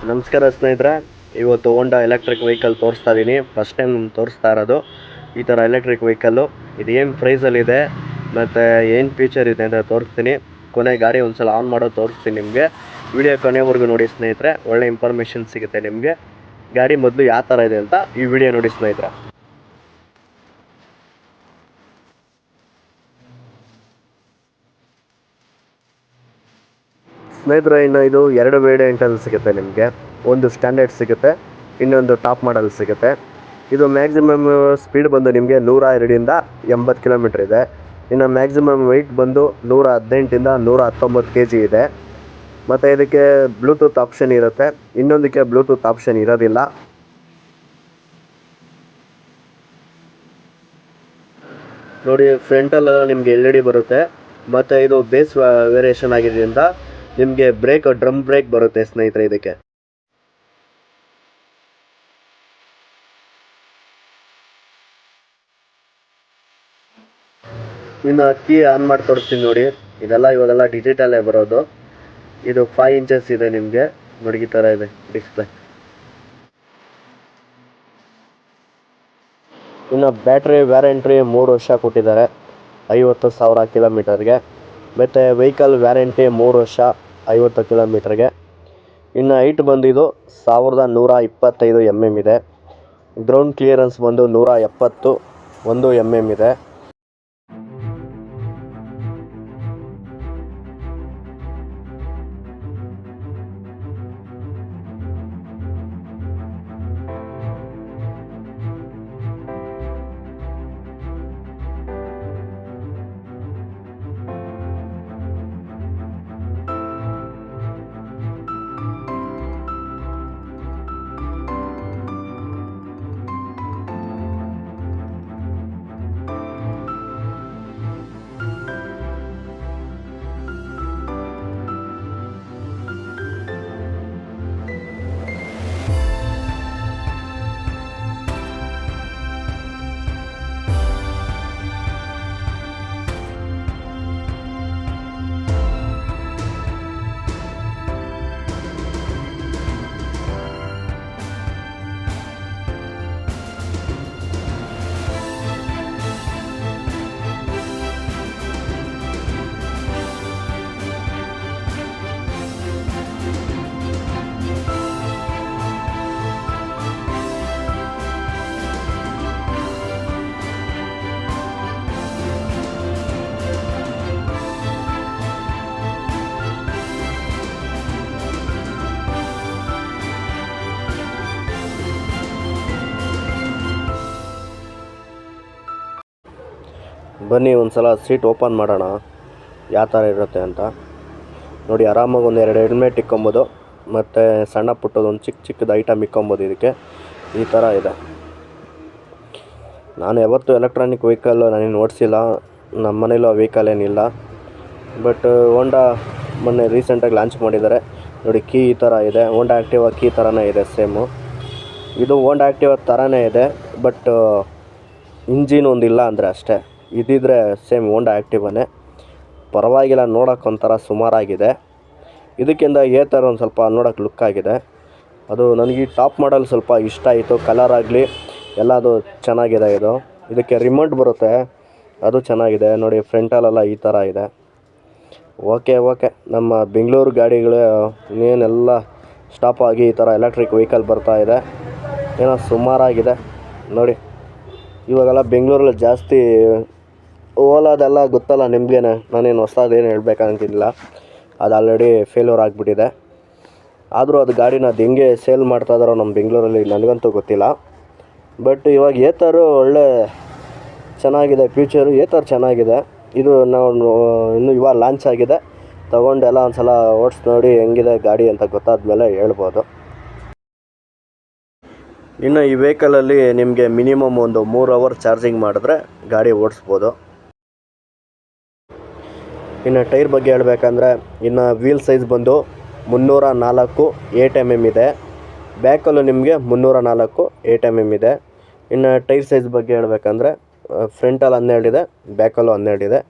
ನಮಸ್ಕಾರ ಸ್ನೇಹಿತರೆ, ಇವತ್ತು ಹೋಂಡಾ ಎಲೆಕ್ಟ್ರಿಕ್ ವೆಹಿಕಲ್ ತೋರಿಸ್ತಾ ಇದ್ದೀನಿ. ಫಸ್ಟ್ ಟೈಮ್ ತೋರಿಸ್ತಾ ಇರೋದು ಈ ಥರ ಎಲೆಕ್ಟ್ರಿಕ್ ವೆಹಿಕಲ್ಲು. ಇದು ಏನು ಪ್ರೈಸಲ್ಲಿದೆ ಮತ್ತು ಏನು ಫೀಚರ್ ಇದೆ ಅಂತ ತೋರಿಸ್ತೀನಿ. ಕೊನೆ ಗಾಡಿ ಒಂದ್ಸಲ ಆನ್ ಮಾಡೋದು ತೋರಿಸ್ತೀನಿ ನಿಮಗೆ. ವಿಡಿಯೋ ಕೊನೆವರೆಗೂ ನೋಡಿ ಸ್ನೇಹಿತರೆ, ಒಳ್ಳೆ ಇನ್ಫಾರ್ಮೇಷನ್ ಸಿಗುತ್ತೆ ನಿಮಗೆ. ಗಾಡಿ ಮೊದಲು ಯಾವ ಥರ ಇದೆ ಅಂತ ಈ ವಿಡಿಯೋ ನೋಡಿ ಸ್ನೇಹಿತರೆ. ಸ್ನೇಹಿತರೆ, ಇನ್ನು ಇದು ಎರಡು ವೇರಿಯಂಟಲ್ಲಿ ಸಿಗುತ್ತೆ ನಿಮಗೆ. ಒಂದು ಸ್ಟ್ಯಾಂಡರ್ಡ್ ಸಿಗುತ್ತೆ, ಇನ್ನೊಂದು ಟಾಪ್ ಮಾಡಲ್ ಸಿಗುತ್ತೆ. ಇದು ಮ್ಯಾಕ್ಸಿಮಮ್ ಸ್ಪೀಡ್ ಬಂದು ನಿಮಗೆ 102ರಿಂದ 80 ಕಿಲೋಮೀಟ್ರ್ ಇದೆ. ಇನ್ನು ಮ್ಯಾಕ್ಸಿಮಮ್ ವೆಯ್ಟ್ ಬಂದು 118ರಿಂದ 119 kg ಇದೆ. ಮತ್ತು ಇದಕ್ಕೆ ಬ್ಲೂಟೂತ್ ಆಪ್ಷನ್ ಇರುತ್ತೆ, ಇನ್ನೊಂದಕ್ಕೆ ಬ್ಲೂಟೂತ್ ಆಪ್ಷನ್ ಇರೋದಿಲ್ಲ. ನೋಡಿ, ಫ್ರಂಟಲ್ಲ ನಿಮಗೆ LED ಬರುತ್ತೆ. ಮತ್ತು ಇದು ಬೇಸ್ ವೇರಿಯೇಷನ್ ಆಗಿದ್ದರಿಂದ ನಿಮಗೆ ಡ್ರಮ್ ಬ್ರೇಕ್ ಬರುತ್ತೆ ಸ್ನೇಹಿತರೆ ಇದಕ್ಕೆ. ಇನ್ನು ಕೀ ಆನ್ ಮಾಡಿ ತೋರಿಸ್ತೀನಿ ನೋಡಿ. ಇವಾಗೆಲ್ಲ ಡಿಜಿಟಲ್ಲೇ ಬರೋದು. ಇದು 5 ಇಂಚಸ್ ಇದೆ ನಿಮಗೆ. ನೋಡಿ, ಈ ಥರ ಇದೆ ಡಿಸ್ಪ್ಲೇ. ಇನ್ನು ಬ್ಯಾಟ್ರಿ ವ್ಯಾರಂಟಿ 3 ವರ್ಷ ಕೊಟ್ಟಿದ್ದಾರೆ, 50,000 ಕಿಲೋಮೀಟರ್ಗೆ. ಮತ್ತು ವೆಹಿಕಲ್ ವ್ಯಾರಂಟಿ 3 ವರ್ಷ 50 ಕಿಲೋಮೀಟ್ರಿಗೆ. ಇನ್ನು ಹೈಟ್ ಬಂದಿದ್ದು 1125 mm ಇದೆ. ಗ್ರೌಂಡ್ ಕ್ಲಿಯರೆನ್ಸ್ ಬಂದು 171 mm ಇದೆ. ಬನ್ನಿ ಒಂದ್ಸಲ ಸೀಟ್ ಓಪನ್ ಮಾಡೋಣ ಯಾವ ಥರ ಇರುತ್ತೆ ಅಂತ. ನೋಡಿ, ಆರಾಮಾಗಿ ಒಂದೆರಡು ಹೆಲ್ಮೆಟ್ ಇಕ್ಕೊಬೋದು, ಮತ್ತು ಸಣ್ಣ ಪುಟ್ಟದೊಂದು ಚಿಕ್ಕದು ಐಟಮ್ ಇಕ್ಕೊಬೋದು. ಇದಕ್ಕೆ ಈ ಥರ ಇದೆ. ನಾನು ಯಾವತ್ತೂ ಎಲೆಕ್ಟ್ರಾನಿಕ್ ವೆಹಿಕಲ್ ನಾನೇನು ಓಡಿಸಿಲ್ಲ, ನಮ್ಮ ಮನೇಲೂ ಆ ವೆಹಿಕಲ್ ಏನಿಲ್ಲ. ಬಟ್ ಹೋಂಡಾ ಮೊನ್ನೆ ರೀಸೆಂಟಾಗಿ ಲಾಂಚ್ ಮಾಡಿದ್ದಾರೆ ನೋಡಿ. ಕೀ ಈ ಥರ ಇದೆ, ಹೋಂಡಾ ಆ್ಯಕ್ಟಿವಾ ಕೀ ಥರನೇ ಇದೆ ಸೇಮು. ಇದು ಹೋಂಡಾ ಆ್ಯಕ್ಟಿವಾ ಥರನೇ ಇದೆ, ಬಟ್ ಇಂಜಿನ್ ಒಂದಿಲ್ಲ ಅಂದರೆ ಅಷ್ಟೇ. ಇದಿದ್ರೆ ಸೇಮ್ ಹೋಂಡಾ ಆ್ಯಕ್ಟಿವಾನೇ, ಪರವಾಗಿಲ್ಲ. ನೋಡೋಕೆ ಒಂಥರ ಸುಮಾರಾಗಿದೆ. ಇದಕ್ಕಿಂತ ಥರ ಒಂದು ಸ್ವಲ್ಪ ನೋಡೋಕೆ ಲುಕ್ ಆಗಿದೆ. ಅದು ನನಗೆ ಈ ಟಾಪ್ ಮಾಡಲ್ ಸ್ವಲ್ಪ ಇಷ್ಟ ಆಯಿತು. ಕಲರ್ ಆಗಲಿ ಎಲ್ಲದು ಚೆನ್ನಾಗಿದೆ. ಇದಕ್ಕೆ ರಿಮೋಟ್ ಬರುತ್ತೆ, ಅದು ಚೆನ್ನಾಗಿದೆ. ನೋಡಿ, ಫ್ರಂಟಲ್ಲೆಲ್ಲ ಈ ಥರ ಇದೆ. ಓಕೆ ನಮ್ಮ ಬೆಂಗಳೂರು ಗಾಡಿಗಳು ಇನ್ನೇನೆಲ್ಲ ಸ್ಟಾಪ್ ಆಗಿ ಈ ಥರ ಎಲೆಕ್ಟ್ರಿಕ್ ವೆಹಿಕಲ್ ಬರ್ತಾ ಇದೆ. ಏನೋ ಸುಮಾರಾಗಿದೆ ನೋಡಿ. ಇವಾಗೆಲ್ಲ ಬೆಂಗಳೂರಲ್ಲಿ ಜಾಸ್ತಿ ಓಲಾದೆಲ್ಲ ಗೊತ್ತಲ್ಲ ನಿಮಗೇನೆ, ನಾನೇನು ಹೊಸದೇನು ಹೇಳ್ಬೇಕಂತಿಲ್ಲ. ಅದು ಆಲ್ರೆಡಿ ಫೇಲ್ಯೂರ್ ಆಗಿಬಿಟ್ಟಿದೆ. ಆದರೂ ಅದು ಗಾಡಿನ ಅದು ಹೆಂಗೆ ಸೇಲ್ ಮಾಡ್ತಾಯಿದ್ದಾರೋ ನಮ್ಮ ಬೆಂಗಳೂರಲ್ಲಿ ನನಗಂತೂ ಗೊತ್ತಿಲ್ಲ. ಬಟ್ ಇವಾಗ ಏತರು ಒಳ್ಳೆ ಚೆನ್ನಾಗಿದೆ, ಫ್ಯೂಚರು ಏತರ್ ಚೆನ್ನಾಗಿದೆ. ಇದು ನಾವು ಇನ್ನೂ ಇವಾಗ ಲಾಂಚ್ ಆಗಿದೆ. ತೊಗೊಂಡೆಲ್ಲ ಒಂದು ಸಲ ಓಡಿಸಿ ನೋಡಿ ಹೆಂಗಿದೆ ಗಾಡಿ ಅಂತ ಗೊತ್ತಾದ್ಮೇಲೆ ಹೇಳ್ಬೋದು. ಇನ್ನು ಈ ವೆಹಿಕಲಲ್ಲಿ ನಿಮಗೆ ಮಿನಿಮಮ್ ಒಂದು 3 ಅವರ್ ಚಾರ್ಜಿಂಗ್ ಮಾಡಿದ್ರೆ ಗಾಡಿ ಓಡಿಸ್ಬೋದು. ಇನ್ನು ಟೈರ್ ಬಗ್ಗೆ ಹೇಳಬೇಕಂದ್ರೆ, ಇನ್ನು ವೀಲ್ ಸೈಜ್ ಬಂದು 304 8 mm ಇದೆ. ಬ್ಯಾಕಲ್ಲೂ ನಿಮಗೆ 304 8 mm ಇದೆ. ಇನ್ನು ಟೈರ್ ಸೈಜ್ ಬಗ್ಗೆ ಹೇಳಬೇಕಂದ್ರೆ, ಫ್ರಂಟಲ್ಲಿ 12 ಇದೆ, ಬ್ಯಾಕಲ್ಲೂ 12 ಇದೆ.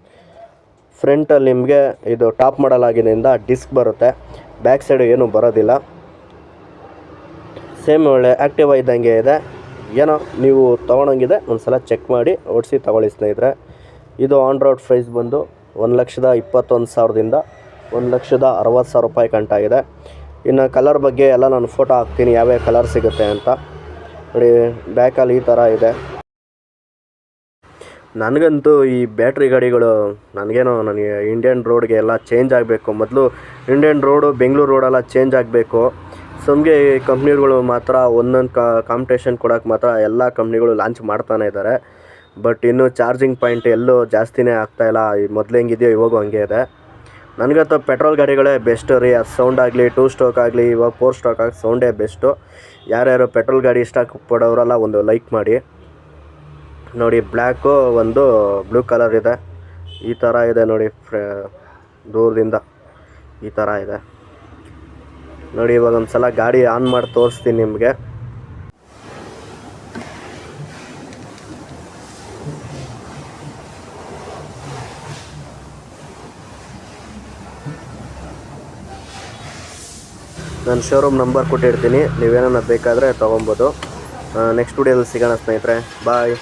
ಫ್ರಂಟಲ್ಲಿ ನಿಮಗೆ ಇದು ಟಾಪ್ ಮಾಡಲ್ ಆಗಿದ್ದರಿಂದ ಡಿಸ್ಕ್ ಬರುತ್ತೆ, ಬ್ಯಾಕ್ ಸೈಡು ಏನೂ ಬರೋದಿಲ್ಲ. ಸೇಮ್ ಒಳ್ಳೆ ಆ್ಯಕ್ಟಿವ್ ಇದ್ದಂಗೆ ಇದೆ. ಏನೋ ನೀವು ತೊಗೊಳಂಗಿದೆ ಒಂದು ಸಲ ಚೆಕ್ ಮಾಡಿ ಓಡಿಸಿ ತೊಗೊಳ್ಳಿ ಸ್ನೇಹಿತರೆ. ಇದು ಆನ್ ರೋಡ್ ಪ್ರೈಸ್ ಬಂದು 1,21,000ದಿಂದ 1,60,000 ರೂಪಾಯಿ ಕಂಟಾಗಿದೆ. ಇನ್ನು ಕಲರ್ ಬಗ್ಗೆ ಎಲ್ಲ ನಾನು ಫೋಟೋ ಹಾಕ್ತೀನಿ ಯಾವ್ಯಾವ ಕಲರ್ ಸಿಗುತ್ತೆ ಅಂತ. ನೋಡಿ ಬ್ಯಾಕಲ್ಲಿ ಈ ಥರ ಇದೆ. ನನಗಂತೂ ಈ ಬ್ಯಾಟ್ರಿ ಗಾಡಿಗಳು ನನಗೆ ಇಂಡಿಯನ್ ರೋಡ್ಗೆ ಎಲ್ಲ ಚೇಂಜ್ ಆಗಬೇಕು. ಮೊದಲು ಇಂಡಿಯನ್ ರೋಡು ಬೆಂಗಳೂರು ರೋಡೆಲ್ಲ ಚೇಂಜ್ ಆಗಬೇಕು. ನಮಗೆ ಕಂಪ್ನಿಗಳು ಮಾತ್ರ ಒಂದೊಂದು ಕಾಂಪಿಟೇಷನ್ ಕೊಡೋಕೆ ಮಾತ್ರ ಎಲ್ಲ ಕಂಪ್ನಿಗಳು ಲಾಂಚ್ ಮಾಡ್ತಾನೆ ಇದ್ದಾರೆ. ಬಟ್ ಇನ್ನೂ ಚಾರ್ಜಿಂಗ್ ಪಾಯಿಂಟ್ ಎಲ್ಲೂ ಜಾಸ್ತಿನೇ ಆಗ್ತಾಯಿಲ್ಲ. ಮೊದಲು ಹೆಂಗಿದೆಯೋ ಇವಾಗೂ ಹಂಗೆ ಇದೆ. ನನಗಂತೂ ಪೆಟ್ರೋಲ್ ಗಾಡಿಗಳೇ ಬೆಸ್ಟ್ ರೀ. ಅದು ಸೌಂಡ್ ಆಗಲಿ 2 ಸ್ಟ್ರೋಕ್ ಆಗಲಿ ಇವಾಗ 4 ಸ್ಟ್ರೋಕ್ ಆಗಿ ಸೌಂಡೇ ಬೆಸ್ಟು. ಯಾರ್ಯಾರು ಪೆಟ್ರೋಲ್ ಗಾಡಿ ಇಷ್ಟಪಡೋರೆಲ್ಲ ಒಂದು ಲೈಕ್ ಮಾಡಿ. ನೋಡಿ ಬ್ಲ್ಯಾಕು ಒಂದು ಬ್ಲೂ ಕಲರ್ ಇದೆ. ಈ ಥರ ಇದೆ ನೋಡಿ, ದೂರದಿಂದ ಈ ಥರ ಇದೆ ನೋಡಿ. ಇವಾಗ ಒಂದು ಸಲ ಗಾಡಿ ಆನ್ ಮಾಡಿ ತೋರಿಸ್ತೀನಿ ನಿಮಗೆ. ನಾನು ಶೋರೂಮ್ ನಂಬರ್ ಕೊಟ್ಟಿರ್ತೀನಿ, ನೀವೇನನ್ನ ಬೇಕಾದರೆ ತೊಗೊಬೋದು. ನೆಕ್ಸ್ಟ್ ವಿಡಿಯೋದಲ್ಲಿ ಸಿಗೋಣ ಸ್ನೇಹಿತರೆ. ಬಾಯ್.